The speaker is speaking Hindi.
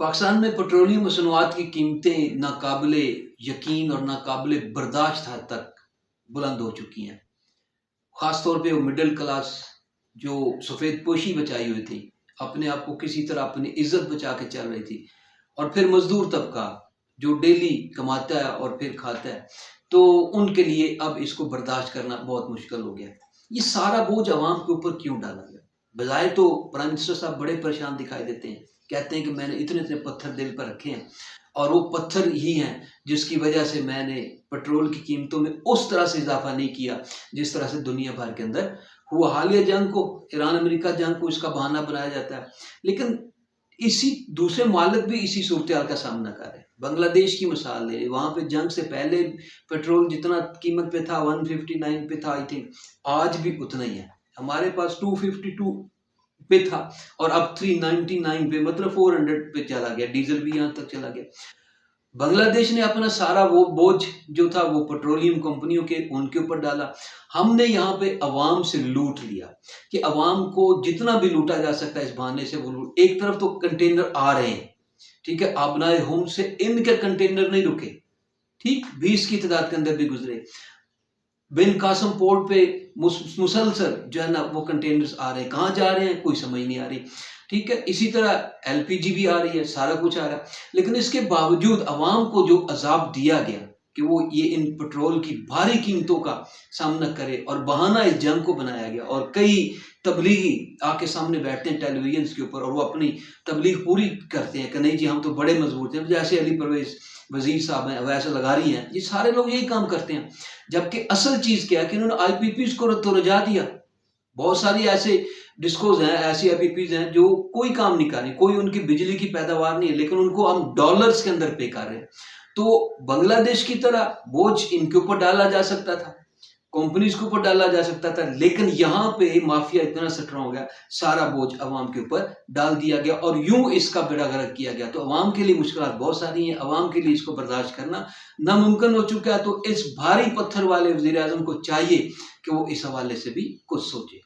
पाकिस्तान में पेट्रोलियम मसनूआत की कीमतें नाकाबिले यकीन और नाकाबिले बर्दाश्त हद तक बुलंद हो चुकी हैं। ख़ास तौर पे वो मिडिल क्लास जो सफ़ेद पोशी बचाई हुई थी, अपने आप को किसी तरह अपनी इज्जत बचा के चल रही थी, और फिर मजदूर तबका जो डेली कमाता है और फिर खाता है, तो उनके लिए अब इसको बर्दाश्त करना बहुत मुश्किल हो गया। ये सारा बोझ आवाम के ऊपर क्यों डाला गया? बजाय तो प्राइम मिनिस्टर साहब बड़े परेशान दिखाई देते हैं, कहते हैं कि मैंने इतने इतने पत्थर दिल पर रखे हैं, और वो पत्थर ही हैं जिसकी वजह से मैंने पेट्रोल की कीमतों में उस तरह से इजाफा नहीं किया जिस तरह से दुनिया भर के अंदर हुआ। हालिया जंग को, ईरान अमेरिका जंग को इसका बहाना बनाया जाता है, लेकिन इसी दूसरे मालिक भी इसी सूरत हाल का सामना कर रहे हैं। बांग्लादेश की मिसाल ले, वहाँ पे जंग से पहले पेट्रोल जितना कीमत पे था 159 पे था, आई थिंक आज भी उतना ही है। हमारे पास 252 पे था और अब 399 पे, मतलब 400 पे चला गया। डीजल भी यहाँ तक चला गया। बांग्लादेश ने अपना सारा वो बोझ जो था वो पेट्रोलियम कंपनियों के उनके ऊपर डाला। हमने यहाँ पे अवाम से लूट लिया कि अवाम को जितना भी लूटा जा सकता है इस बहाने से वो लूट। एक तरफ तो कंटेनर आ रहे हैं, ठीक है, आबनाए होम से इनके कंटेनर नहीं रुके, ठीक 20 की तादाद के अंदर भी गुजरे। बिन कासम पोर्ट पे मुसलसल जो है ना वो कंटेनर्स आ रहे हैं, कहाँ जा रहे हैं कोई समझ नहीं आ रही, ठीक है। इसी तरह एलपीजी भी आ रही है, सारा कुछ आ रहा है, लेकिन इसके बावजूद अवाम को जो अजाब दिया गया कि वो ये इन पेट्रोल की भारी कीमतों का सामना करे, और बहाना इस जंग को बनाया गया। और कई तबलीगी आके सामने बैठते हैं टेलीविजन के ऊपर और वो अपनी तबलीग पूरी करते हैं कि नहीं जी हम तो बड़े मजबूत हैं, जैसे अली परवेज वजीर साहब हैं, वैसे लगा रही हैं, ये सारे लोग यही काम करते हैं। जबकि असल चीज क्या है कि इन्होंने आईपीपीज को तो रजा दिया। बहुत सारी ऐसे डिस्कोज हैं, ऐसी आईपीपीज हैं जो कोई काम नहीं कर रही, कोई उनकी बिजली की पैदावार नहीं है, लेकिन उनको हम डॉलर्स के अंदर पे कर रहे हैं। तो बांग्लादेश की तरह बोझ इनके ऊपर डाला जा सकता था, कंपनीज के ऊपर डाला जा सकता था, लेकिन यहाँ पे माफिया इतना स्ट्रांग हो गया, सारा बोझ अवाम के ऊपर डाल दिया गया और यूं इसका बेड़ा गर्क किया गया। तो अवाम के लिए मुश्किलात बहुत सारी हैं, अवाम के लिए इसको बर्दाश्त करना नामुमकिन हो चुका है। तो इस भारी पत्थर वाले वजीर आजम को चाहिए कि वो इस हवाले से भी कुछ सोचे।